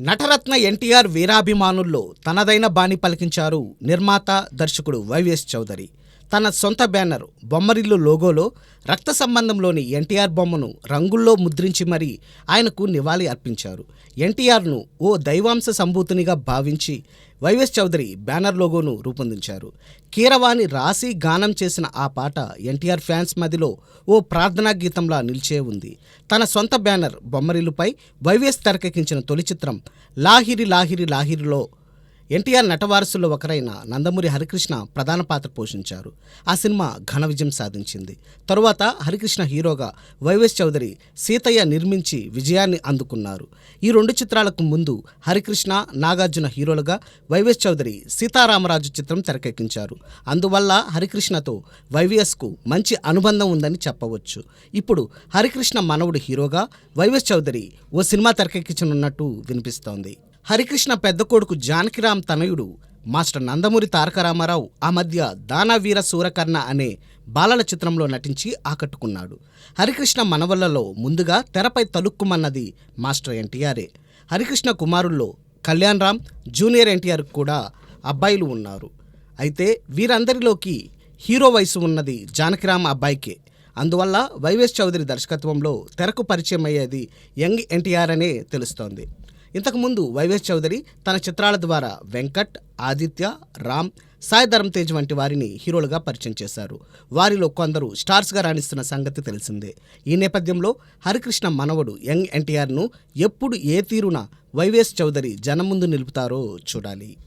నటరత్న ఎన్టీఆర్ వీరాభిమానుల్లో తనదైన బాణి పలికించారు నిర్మాత దర్శకుడు వైవిఎస్ చౌదరి. తన సొంత బ్యానర్ బొమ్మరిల్లు లోగోలో రక్త సంబంధంలోని ఎన్టీఆర్ బొమ్మను రంగుల్లో ముద్రించి మరీ ఆయనకు నివాళి అర్పించారు. ఎన్టీఆర్ను ఓ దైవాంశ సంభూతునిగా భావించి వైవిఎస్ చౌదరి బ్యానర్ లోగోను రూపొందించారు. కీరవాణి రాసి గానం చేసిన ఆ పాట ఎన్టీఆర్ ఫ్యాన్స్ మదిలో ఓ ప్రార్థనా గీతంలా నిలిచే ఉంది. తన సొంత బ్యానర్ బొమ్మరిల్లుపై వైవిఎస్ తెరకెక్కించిన తొలి చిత్రం లాహిరి లాహిరి లాహిరిలో ఎన్టీఆర్ నటవారసుల్లో ఒకరైన నందమూరి హరికృష్ణ ప్రధాన పాత్ర పోషించారు. ఆ సినిమా ఘన విజయం సాధించింది. తరువాత హరికృష్ణ హీరోగా వైవిఎస్ చౌదరి సీతయ్య నిర్మించి విజయాన్ని అందుకున్నారు. ఈ రెండు చిత్రాలకు ముందు హరికృష్ణ, నాగార్జున హీరోలుగా వైవిఎస్ చౌదరి సీతారామరాజు చిత్రం తెరకెక్కించారు. అందువల్ల హరికృష్ణతో వైవిఎస్కు మంచి అనుబంధం ఉందని చెప్పవచ్చు. ఇప్పుడు హరికృష్ణ మనవడు హీరోగా వైవిఎస్ చౌదరి ఓ సినిమా తెరకెక్కించనున్నట్టు వినిపిస్తోంది. హరికృష్ణ పెద్ద కొడుకు జానకిరామ్ తనయుడు మాస్టర్ నందమూరి తారక రామారావు ఆ మధ్య దానవీర సూరకర్ణ అనే బాలల చిత్రంలో నటించి ఆకట్టుకున్నాడు. హరికృష్ణ మనవళ్లలో ముందుగా తెరపై తలుక్కుమన్నది మాస్టర్ ఎన్టీఆరే. హరికృష్ణ కుమారుల్లో కళ్యాణ్ రామ్, జూనియర్ ఎన్టీఆర్ కూడా అబ్బాయిలు ఉన్నారు. అయితే వీరందరిలోకి హీరో వయసు ఉన్నది జానకిరామ్ అబ్బాయికే. అందువల్ల వైవిఎస్ చౌదరి దర్శకత్వంలో తెరకు పరిచయం అయ్యేది యంగ్ ఎన్టీఆర్ అనే తెలుస్తోంది. ఇంతకుముందు వైవిఎస్ చౌదరి తన చిత్రాల ద్వారా వెంకట్, ఆదిత్య, రామ్, సాయి ధరమ్ తేజ్ వంటి వారిని హీరోలుగా పరిచయం చేశారు. వారిలో కొందరు స్టార్స్గా రాణిస్తున్న సంగతి తెలిసిందే. ఈ నేపథ్యంలో హరికృష్ణ మనవడు యంగ్ ఎన్టీఆర్ను ఎప్పుడు ఏ తీరున వైవిఎస్ చౌదరి జనం ముందు నిలుపుతారో చూడాలి.